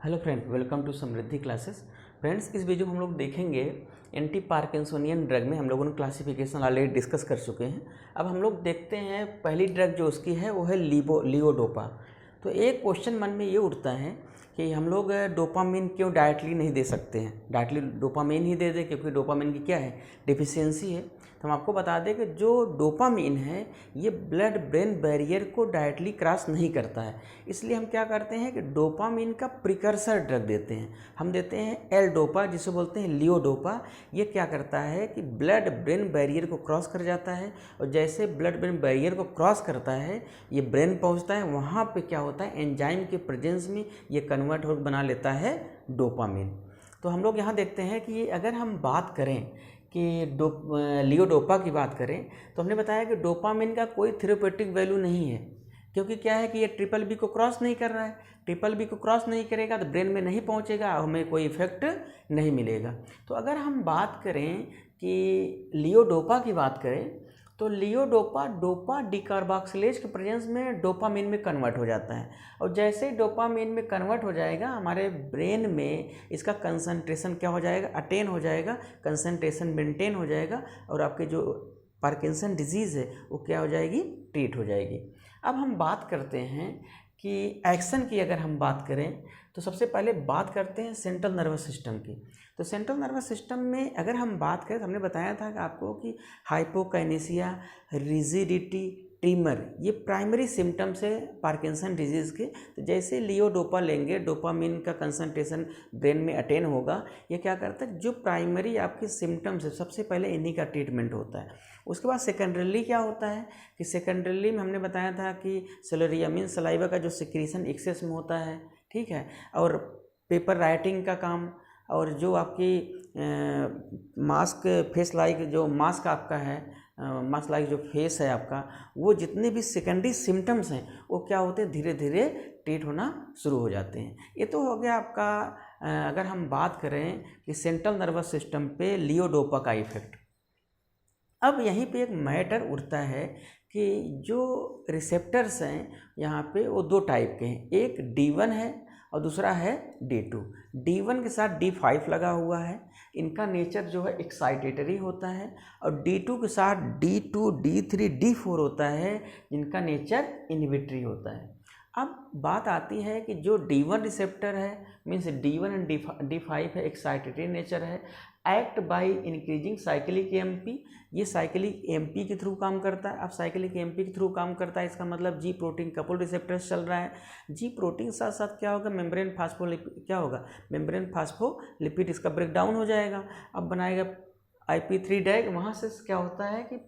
Hello friend, welcome to Samriddhi classes. Friends, इस video में हम लोग देखेंगे एंटी पार्किंसोनियन ड्रग में हम लोगों ने क्लासिफिकेशन ऑलरेडी डिस्कस कर चुके हैं। अब हम लोग देखते हैं पहली ड्रग जो उसकी है वो है लियोडोपा। तो एक क्वेश्चन मन में ये उठता है कि हम लोग डोपामिन क्यों डायरेक्टली नहीं दे सकते हैं, डायरेक्टली डोपामिन ही दे दें, क्योंकि डोपामिन की क्या है, डिफिशियंसी है। तो हम आपको बता दें कि जो डोपामिन है ये ब्लड ब्रेन बैरियर को डायरेक्टली क्रॉस नहीं करता है, इसलिए हम क्या करते हैं कि डोपामिन का प्रिकर्सर ड्रग देते हैं। हम देते हैं एल डोपा, जिसे बोलते हैं लियोडोपा। ये क्या करता है कि ब्लड ब्रेन बैरियर को क्रॉस कर जाता है, और जैसे ब्लड ब्रेन बैरियर को क्रॉस करता है ये ब्रेन पहुंचता है, वहाँ पे क्या होता है, एंजाइम के प्रेजेंस में ये कन्वर्ट हो बना लेता है डोपामिन। तो हम लोग यहाँ देखते हैं कि अगर हम बात करें कि लियोडोपा की बात करें तो हमने बताया कि डोपामिन का कोई थेरेप्यूटिक वैल्यू नहीं है, क्योंकि क्या है कि ये ट्रिपल बी को क्रॉस नहीं कर रहा है। ट्रिपल बी को क्रॉस नहीं करेगा तो ब्रेन में नहीं पहुंचेगा, हमें कोई इफेक्ट नहीं मिलेगा। तो अगर हम बात करें कि लियोडोपा की बात करें तो लियोडोपा डोपा डिकार्बोक्सिलेज के प्रेजेंस में डोपामिन में कन्वर्ट हो जाता है, और जैसे ही डोपामिन में कन्वर्ट हो जाएगा हमारे ब्रेन में इसका कंसंट्रेशन क्या हो जाएगा, अटेन हो जाएगा, कंसंट्रेशन मेंटेन हो जाएगा, और आपके जो पार्किंसन डिजीज़ है वो क्या हो जाएगी, ट्रीट हो जाएगी। अब हम बात करते हैं कि एक्शन की अगर हम बात करें तो सबसे पहले बात करते हैं सेंट्रल नर्वस सिस्टम की। तो सेंट्रल नर्वस सिस्टम में अगर हम बात करें तो हमने बताया था कि आपको कि हाइपोकाइनेसिया, रिजिडिटी, ट्रीमर ये प्राइमरी सिम्टम्स है पार्किंसन डिजीज़ के। तो जैसे लियोडोपा लेंगे, डोपामिन का कंसंट्रेशन ब्रेन में अटेन होगा, ये क्या करता है, जो प्राइमरी आपके सिम्टम्स है सबसे पहले इन्हीं का ट्रीटमेंट होता है। उसके बाद सेकेंडरीली क्या होता है कि सेकेंडरीली में हमने बताया था कि सेलोरिया मीन सलाइवा का जो सिक्रीशन एक्सेस में होता है, ठीक है, और पेपर राइटिंग का काम, और जो आपकी मास्क फेस लाइक जो मास्क आपका है, मास्क लाइक जो फेस है आपका, वो जितने भी सेकेंडरी सिम्टम्स हैं वो क्या होते हैं, धीरे धीरे ट्रीट होना शुरू हो जाते हैं। ये तो हो गया आपका अगर हम बात करें कि सेंट्रल नर्वस सिस्टम पे लियोडोपा का इफेक्ट। अब यहीं पे एक मैटर उठता है कि जो रिसेप्टर्स हैं यहाँ पे वो दो टाइप के हैं, एक D1 है और दूसरा है D2। D1 के साथ D5 लगा हुआ है, इनका नेचर जो है एक्साइटेटरी होता है, और D2 के साथ D2, D3, D4 होता है, जिनका नेचर इनहिबिटरी होता है। अब बात आती है कि जो D1 रिसेप्टर है मीन्स D1 एंड D5 है, एक्साइटेटरी नेचर है, act by increasing cyclic MP. ये साइक्लिक एमपी के थ्रू काम करता है। अब साइक्लिक एमपी के थ्रू काम करता है, इसका मतलब जी प्रोटीन कपल रिसेप्टर्स चल रहा है। जी प्रोटीन साथ साथ क्या होगा, मेम्ब्रेन फास्फोलिपिड, क्या होगा, मेम्ब्रेन फास्फोलिपिड, इसका ब्रेक डाउन हो जाएगा, अब बनाएगा IP3 डैग। वहाँ से क्या होता है कि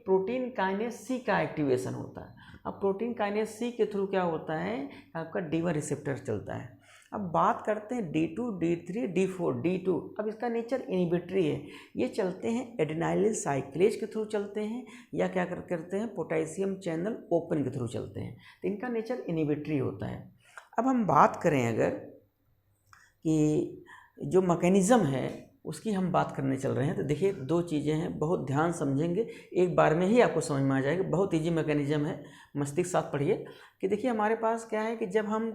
प्रोटीन काइनेस सी का एक्टिवेशन होता है। अब प्रोटीन काइनेस सी के थ्रू क्या होता है, आपका D1 रिसेप्टर चलता है। अब बात करते हैं D2, D3, D4, D2। अब इसका नेचर इनहिबिटरी है, ये चलते हैं एडिनाइलिन साइक्लेज के थ्रू चलते हैं, या क्या करते हैं, पोटेशियम चैनल ओपन के थ्रू चलते हैं। तो इनका नेचर इनहिबिटरी होता है। अब हम बात करें अगर कि जो मैकेनिज़्म है उसकी हम बात करने चल रहे हैं, तो देखिए दो चीज़ें हैं, बहुत ध्यान समझेंगे, एक बार में ही आपको समझ में आ जाएगा, बहुत ईजी मैकेनिज़्म है, मस्तिष्क साथ पढ़िए। कि देखिए हमारे पास क्या है कि जब हम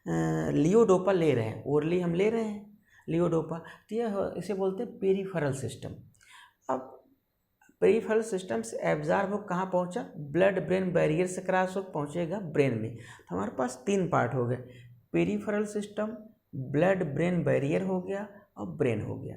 लियोडोपा ले रहे हैं, ओरली हम ले रहे हैं लियोडोपा, तो यह इसे बोलते हैं पेरिफेरल सिस्टम। अब पेरिफेरल सिस्टम से एब्जॉर्ब हो कहाँ पहुँचा, ब्लड ब्रेन बैरियर से क्रॉस हो पहुँचेगा ब्रेन में। तो हमारे पास तीन पार्ट हो गए, peripheral system, blood brain barrier हो गया और ब्रेन हो गया।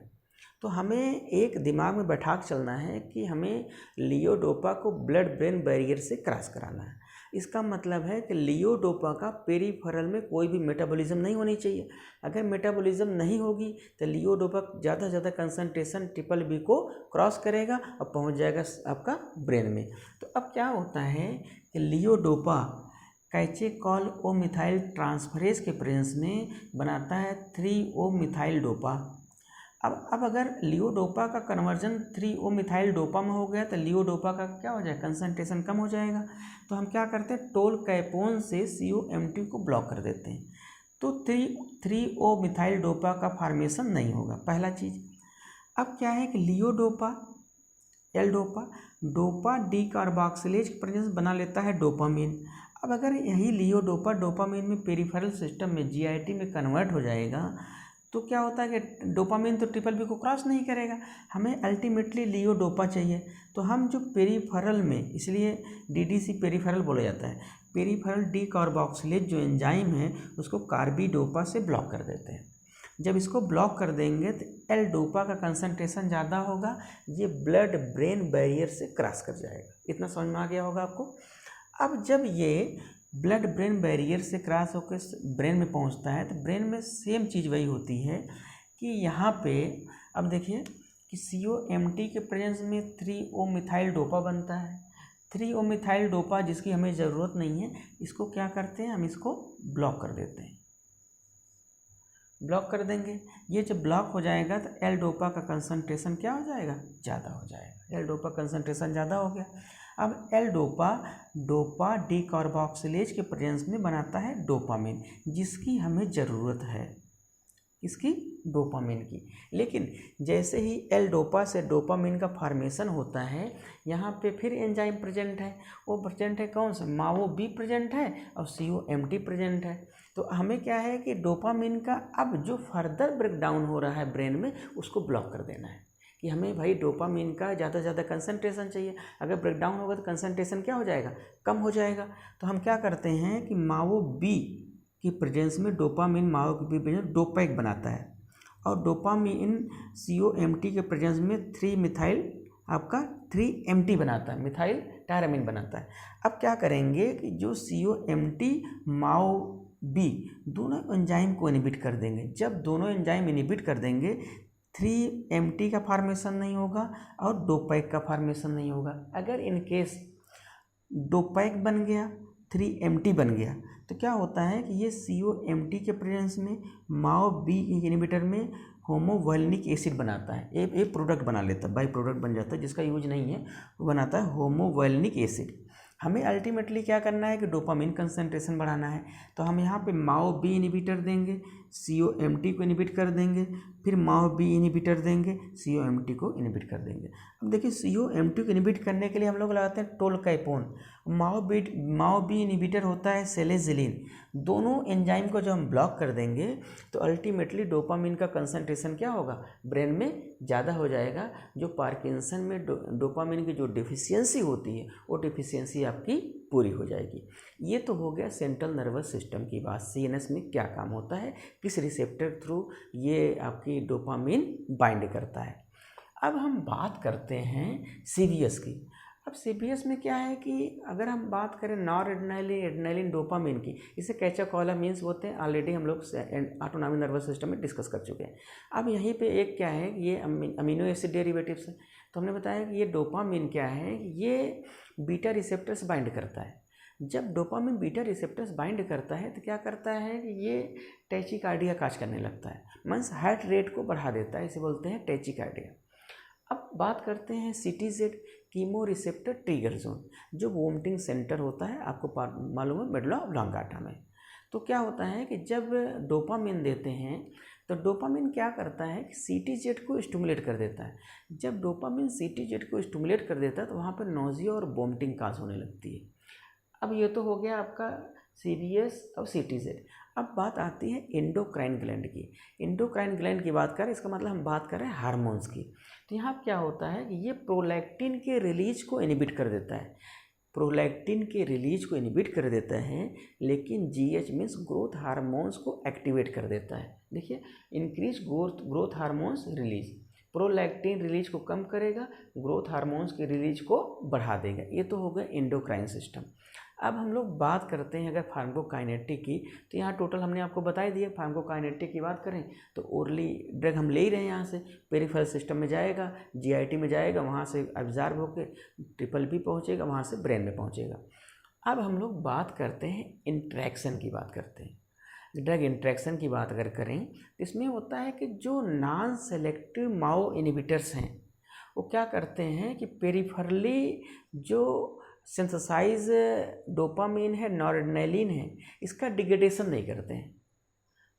तो हमें एक दिमाग में बैठा के चलना है कि हमें लियोडोपा को ब्लड ब्रेन बैरियर से क्रॉस कराना है। इसका मतलब है कि लियोडोपा का पेरिफेरल में कोई भी मेटाबॉलिज्म नहीं होनी चाहिए। अगर मेटाबॉलिज्म नहीं होगी तो लियोडोपा ज़्यादा से ज़्यादा कंसंट्रेशन ट्रिपल बी को क्रॉस करेगा और पहुंच जाएगा आपका ब्रेन में। तो अब क्या होता है कि लियोडोपा कैचेकॉल ओ मिथाइल ट्रांसफरेज के प्रेजेंस में बनाता है 3O मिथाइल डोपा। अब अगर लियोडोपा का कन्वर्जन 3O मिथाइल डोपा में हो गया तो लियोडोपा का क्या हो जाएगा, कंसंट्रेशन कम हो जाएगा। तो हम क्या करते हैं, टोल कैपोन से COMT को ब्लॉक कर देते हैं, तो 3O मिथाइल डोपा का फॉर्मेशन नहीं होगा, पहला चीज़। अब क्या है कि लियोडोपा एल डोपा डोपा डिकार्बोक्सिलेज के प्रेजेंस बना लेता है डोपामिन। अब अगर यही लियोडोपा डोपामिन में पेरिफेरल सिस्टम में जीआईटी में कन्वर्ट हो जाएगा तो क्या होता है कि डोपामिन तो ट्रिपल बी को क्रॉस नहीं करेगा, हमें अल्टीमेटली लियोडोपा चाहिए। तो हम जो पेरिफेरल में, इसलिए डीडीसी पेरिफेरल बोला जाता है, पेरिफेरल डीकार्बोक्सिलेज जो एंजाइम है उसको कार्बिडोपा से ब्लॉक कर देते हैं। जब इसको ब्लॉक कर देंगे तो एल डोपा का कंसंट्रेशन ज़्यादा होगा, ये ब्लड ब्रेन बैरियर से क्रॉस कर जाएगा। इतना समझ में आ गया होगा आपको। अब जब ये ब्लड ब्रेन बैरियर से क्रॉस होकर ब्रेन में पहुंचता है तो ब्रेन में सेम चीज़ वही होती है कि यहाँ पे अब देखिए कि COMT के प्रेजेंस में 3O मिथाइल डोपा बनता है। 3O मिथाइल डोपा जिसकी हमें ज़रूरत नहीं है, इसको क्या करते हैं, हम इसको ब्लॉक कर देते हैं। ब्लॉक कर देंगे, ये जब ब्लॉक हो जाएगा तो एल डोपा का कंसंट्रेशन क्या हो जाएगा, ज़्यादा हो जाएगा। एल डोपा कंसंट्रेशन ज़्यादा हो गया। अब एल डोपा डोपा डीकार्बोक्सिलेज के प्रेजेंस में बनाता है डोपामिन, जिसकी हमें ज़रूरत है, इसकी डोपामिन की। लेकिन जैसे ही एल डोपा से डोपामिन का फॉर्मेशन होता है, यहाँ पे फिर एंजाइम प्रेजेंट है। वो प्रेजेंट है कौन सा, माओ बी प्रेजेंट है और COMT प्रेजेंट है। तो हमें क्या है कि डोपामिन का अब जो फर्दर ब्रेकडाउन हो रहा है ब्रेन में, उसको ब्लॉक कर देना है कि हमें भाई डोपामिन का ज़्यादा से ज़्यादा कंसंट्रेशन चाहिए। अगर ब्रेकडाउन होगा तो कंसंट्रेशन क्या हो जाएगा, कम हो जाएगा। तो हम क्या करते हैं कि माओ बी की प्रेजेंस में डोपामिन माओ बी प्रेजेंस डोपैक बनाता है और डोपामिन COMT के प्रेजेंस में 3 मिथाइल आपका 3MT बनाता है, मिथाइल टायरामिन बनाता है। अब क्या करेंगे कि जो COMT माओ बी दोनों एंजाइम को इनहिबिट कर देंगे। जब दोनों एंजाइम इनहिबिट कर देंगे 3MT का फार्मेशन नहीं होगा और डोपैक का फार्मेशन नहीं होगा। अगर इन केस डोपैक बन गया, 3MT बन गया, तो क्या होता है कि ये COMT के प्रेजेंस में माओ बी इनहिबिटर में होमोवैलिनिक एसिड बनाता है, एक प्रोडक्ट बना लेता है, बाई प्रोडक्ट बन जाता है जिसका यूज नहीं है, वो बनाता है होमोवैलिनिक एसिड। हमें अल्टीमेटली क्या करना है कि डोपामिन कंसंट्रेशन बढ़ाना है। तो हम यहाँ पे माओ बी इनहिबिटर देंगे, COMT को इनहिबिट कर देंगे, फिर माओ बी इनहिबिटर देंगे, COMT को इनहिबिट कर देंगे। अब देखिए COMT को इनहिबिट करने के लिए हम लोग लगाते हैं टोलकैपोन। माओ बी इनहिबिटर होता है सेलेजिलिन। दोनों एंजाइम को जब हम ब्लॉक कर देंगे तो अल्टीमेटली डोपामिन का कंसंट्रेशन क्या होगा, ब्रेन में ज़्यादा हो जाएगा। जो पार्किंसन में डोपामिन की जो डिफिशियंसी होती है, वो डिफिशियंसी आपकी पूरी हो जाएगी। ये तो हो गया सेंट्रल नर्वस सिस्टम की बात, CNS में क्या काम होता है, किस रिसेप्टर थ्रू ये आपकी डोपामिन बाइंड करता है। अब हम बात करते हैं CVS की। अब CVS में क्या है कि अगर हम बात करें नॉर एड्रेनालिन डोपामिन की, इसे कैटेकोलामिन्स होते हैं, ऑलरेडी हम लोग ऑटोनॉमिक नर्वस सिस्टम में डिस्कस कर चुके हैं। अब यहीं पे एक क्या है, ये अमीनो एसिड डेरिवेटिव्स है। तो हमने बताया कि ये डोपामिन क्या है, ये बीटा रिसेप्टर्स बाइंड करता है। जब डोपामिन बीटा रिसेप्टर्स बाइंड करता है तो क्या करता है कि ये टैचिकार्डिया काज करने लगता है, मीन्स हार्ट रेट को बढ़ा देता है, इसे बोलते हैं टैचिकार्डिया। अब बात करते हैं CTZ chemo receptor trigger zone, जो वोमिटिंग सेंटर होता है, आपको मालूम है, मेडुला ऑब्लांगाटा में। तो क्या होता है कि जब डोपामिन देते हैं तो डोपामिन क्या करता है कि CTZ को स्टिमुलेट कर देता है। जब डोपामिन CTZ को स्टिमुलेट कर देता है तो वहाँ पर नोजिया और वोमिटिंग काज होने लगती है। अब ये तो हो गया आपका CVS और CTZ। अब बात आती है एंडोक्राइन ग्लैंड की। एंडोक्राइन ग्लैंड की बात करें, इसका मतलब हम बात कर रहे हैं हार्मोन्स की। तो यहाँ क्या होता है कि ये प्रोलैक्टिन के रिलीज को इनहिबिट कर देता है, प्रोलैक्टिन के रिलीज को इनहिबिट कर देता है, लेकिन GH मीन्स ग्रोथ हार्मोन्स को एक्टिवेट कर देता है। देखिए, increase growth hormones release, prolactin release को कम करेगा, ग्रोथ हार्मोन्स के रिलीज को बढ़ा देगा। ये तो हो गया एंडोक्राइन सिस्टम। अब हम लोग बात करते हैं अगर फार्माकोकाइनेटिक की, तो यहाँ टोटल हमने आपको बताई दिया। फार्माकोकाइनेटिक की बात करें तो ओरली ड्रग हम ले ही रहे हैं, यहाँ से पेरिफेरल सिस्टम में जाएगा, GIT में जाएगा, वहाँ से एब्जॉर्ब होकर BBB पहुँचेगा, वहाँ से ब्रेन में पहुँचेगा। अब हम लोग बात करते हैं इंट्रैक्शन की, बात करते हैं ड्रग इंट्रैक्शन की। बात अगर करें तो इसमें होता है कि जो नॉन सेलेक्टिव माओ इनहिबिटर्स हैं वो क्या करते हैं कि पेरिफेरली जो सिंथेसाइज डोपामिन है, नॉरएड्रेनालिन है, इसका डिग्रेडेशन नहीं करते हैं।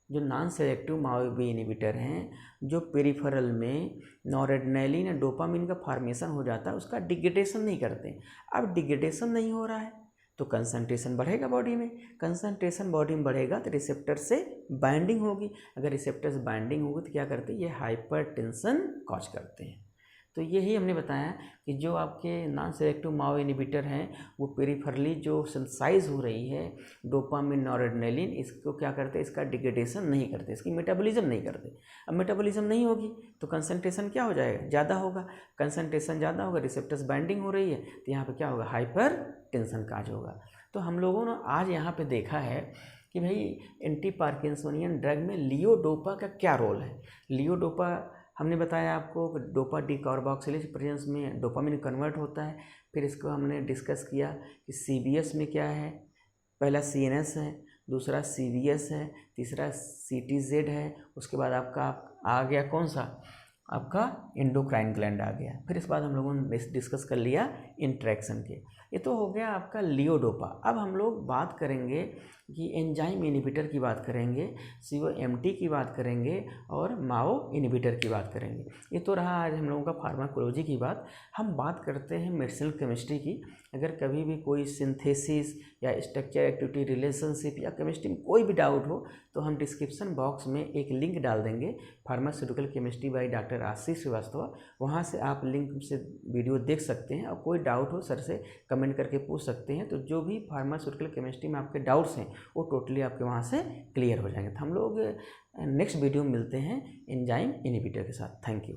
जो non selective MAO B inhibitor हैं, जो पेरिफेरल में नॉरएड्रेनालिन या डोपामिन का फॉर्मेशन हो जाता है, उसका डिग्रेडेशन नहीं करते। अब डिग्रेडेशन नहीं हो रहा है तो कंसंट्रेशन बढ़ेगा बॉडी में, कंसंट्रेशन बॉडी में बढ़ेगा तो रिसेप्टर से बाइंडिंग होगी, अगर रिसेप्टर से बाइंडिंग होगी तो क्या करते हैं, ये हाइपरटेंशन कॉज करते हैं। तो यही हमने बताया कि जो आपके नॉन सेलेक्टिव माओ इनहिबिटर हैं वो पेरिफेरली जो सिंथेसाइज हो रही है डोपामिन नॉरएड्रेनालिन, इसको क्या करते हैं, इसका डिग्रेडेशन नहीं करते, इसकी मेटाबॉलिज्म नहीं करते। अब मेटाबॉलिज्म नहीं होगी तो कंसंट्रेशन क्या हो जाएगा, ज़्यादा होगा, कंसंट्रेशन ज़्यादा होगा, रिसेप्टर्स बाइंडिंग हो रही है तो यहाँ पर क्या होगा, हाइपर टेंशन काज होगा। तो हम लोगों ने आज यहाँ पर देखा है कि भाई एंटी पार्किंसोनियन ड्रग में लियोडोपा का क्या रोल है। लियोडोपा हमने बताया आपको कि डोपा डीकार्बोक्सिलेज प्रेजेंस में डोपामिन कन्वर्ट होता है। फिर इसको हमने डिस्कस किया कि CBS में क्या है, पहला CNS है, दूसरा CVS है, तीसरा CTZ है, उसके बाद आपका आ गया कौन सा, आपका एंडोक्राइन ग्लैंड आ गया। फिर इस बाद हम लोगों ने डिस्कस कर लिया इंट्रैक्शन के। ये तो हो गया आपका लियोडोपा। अब हम लोग बात करेंगे कि एंजाइम इनहिबिटर की बात करेंगे, COMT की बात करेंगे और माओ इनहिबिटर की बात करेंगे। ये तो रहा आज हम लोगों का फार्माकोलॉजी की बात। हम बात करते हैं मेडिसिनल केमिस्ट्री की। अगर कभी भी कोई सिंथेसिस या स्ट्रक्चर एक्टिविटी रिलेशनशिप या केमिस्ट्री में कोई भी डाउट हो तो हम डिस्क्रिप्शन बॉक्स में एक लिंक डाल देंगे, फार्मास्यूटिकल केमिस्ट्री बाय डॉक्टर आशीष श्रीवास्तव। वहाँ से आप लिंक से वीडियो देख सकते हैं और कोई डाउट हो सर से कमेंट करके पूछ सकते हैं। तो जो भी फार्मास्यूटिकल केमिस्ट्री में आपके डाउट्स हैं वो टोटली आपके वहाँ से क्लियर हो जाएंगे। तो हम लोग नेक्स्ट वीडियो में मिलते हैं एंजाइम इनहिबिटर के साथ। Thank you.